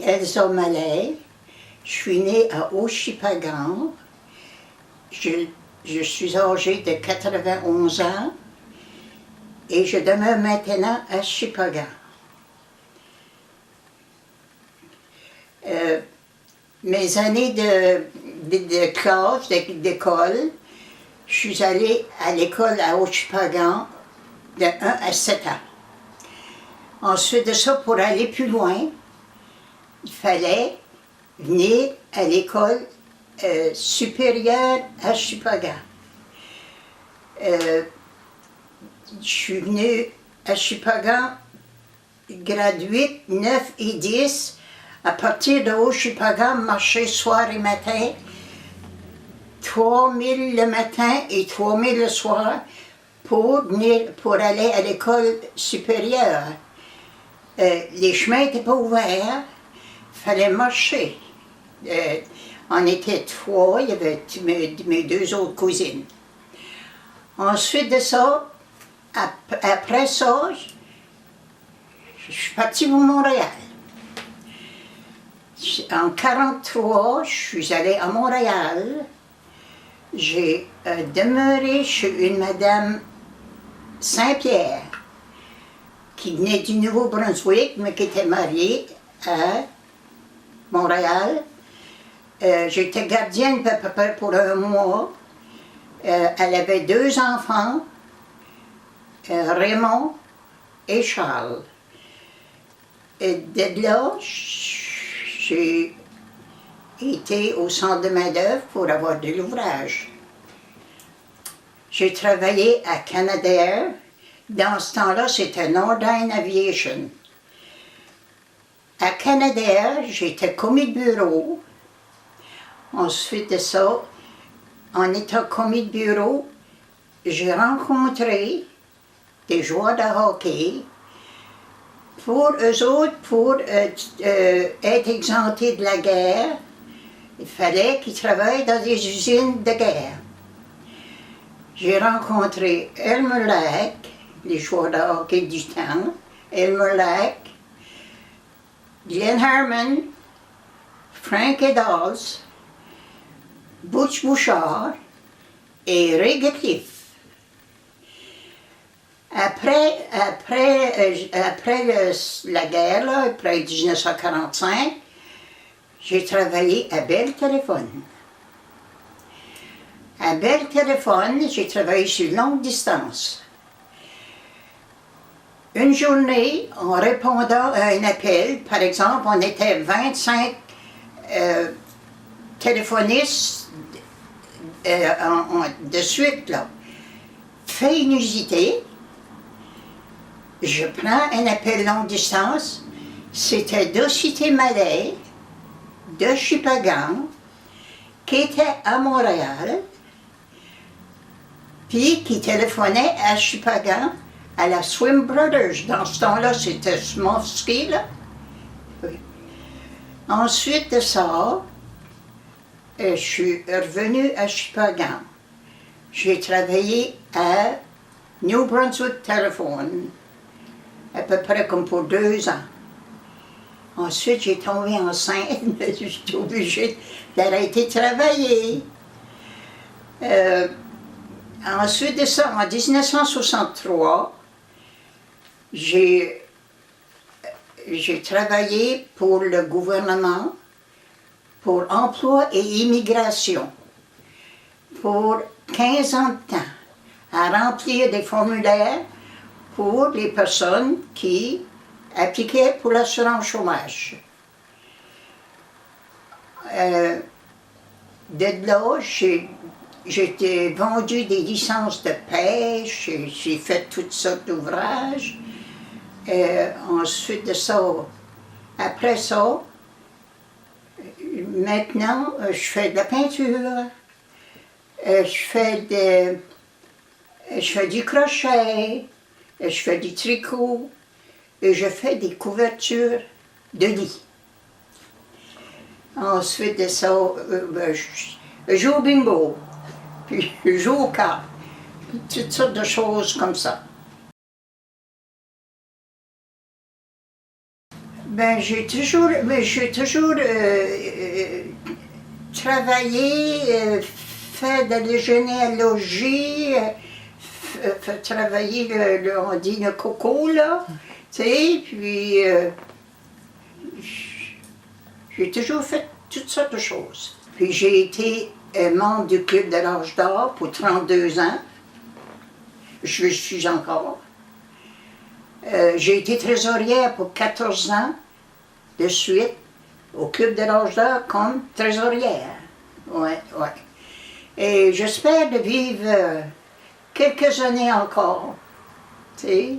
Elsa Mallet. Je suis née à Haut-Chipagan. Je suis âgée de 91 ans et je demeure maintenant à Chipagan. Mes années de classe, d'école, je suis allée à l'école à Haut-Chipagan de 1 à 7 ans. Ensuite de ça, pour aller plus loin, il fallait venir à l'école supérieure à Chipagan. Je suis venue à Chipagan, grade 8, 9 et 10. À partir de Haut-Chipagan, marcher soir et matin, 3000 le matin et 3000 le soir pour aller à l'école supérieure. Les chemins n'étaient pas ouverts, il fallait marcher. On était 3, il y avait mes 2 autres cousines. Ensuite de ça, après ça, je suis partie pour Montréal. En 1943, je suis allée à Montréal. J'ai demeuré chez une madame Saint-Pierre, qui venait du Nouveau-Brunswick, mais qui était mariée à Montréal. J'étais gardienne à peu près pour 1 mois. Elle avait 2 enfants, Raymond et Charles. Et de là, j'ai été au centre de main-d'œuvre pour avoir de l'ouvrage. J'ai travaillé à Canadair. Dans ce temps-là, c'était Nordine Aviation. À Canadair, j'étais commis de bureau. Ensuite de ça, en étant commis de bureau, j'ai rencontré des joueurs de hockey. Pour eux autres, pour être exemptés de la guerre, il fallait qu'ils travaillent dans des usines de guerre. J'ai rencontré Elmer Lack, les joueurs de hockey du temps, Elmer Lack, Glenn Harmon, Frank Edals, Butch Bouchard et Ray Gatliff. Après la guerre, là, après 1945, j'ai travaillé à Bell Téléphone. À Bell Téléphone, j'ai travaillé sur longue distance. Une journée, en répondant à un appel, par exemple, on était 25 téléphonistes de suite, là. Fait inusité, je prends un appel longue distance, c'était Docité Mallet, de Chipagan, qui était à Montréal, puis qui téléphonait à Chipagan, à la Swim Brothers. Dans ce temps-là, c'était Smovsky, là. Oui. Ensuite de ça, je suis revenue à Chipagan. J'ai travaillé à New Brunswick Telephone, à peu près comme pour 2 ans. Ensuite, j'ai tombé enceinte, j'étais obligée d'arrêter de travailler. Ensuite de ça, en 1963, j'ai travaillé pour le gouvernement, pour Emploi et Immigration, pour 15 ans de temps, à remplir des formulaires pour les personnes qui appliquaient pour l'assurance chômage. De là, j'ai vendu des licences de pêche, j'ai fait toutes sortes d'ouvrages. Ensuite de ça, après ça, maintenant, je fais de la peinture, je fais du crochet, je fais du tricot, et je fais des couvertures de lit. Ensuite de ça, je joue au bingo, puis je joue aux cartes, toutes sortes de choses comme ça. Ben, j'ai toujours travaillé, fait de la généalogie, fait travailler on dit le coco, là, tu sais, puis j'ai toujours fait toutes sortes de choses. Puis j'ai été membre du Club de l'Âge d'Or pour 32 ans. Je suis encore. J'ai été trésorière pour 14 ans de suite au Club de l'Âge d'Or comme trésorière. Ouais, ouais. Et j'espère de vivre quelques années encore. Tu sais.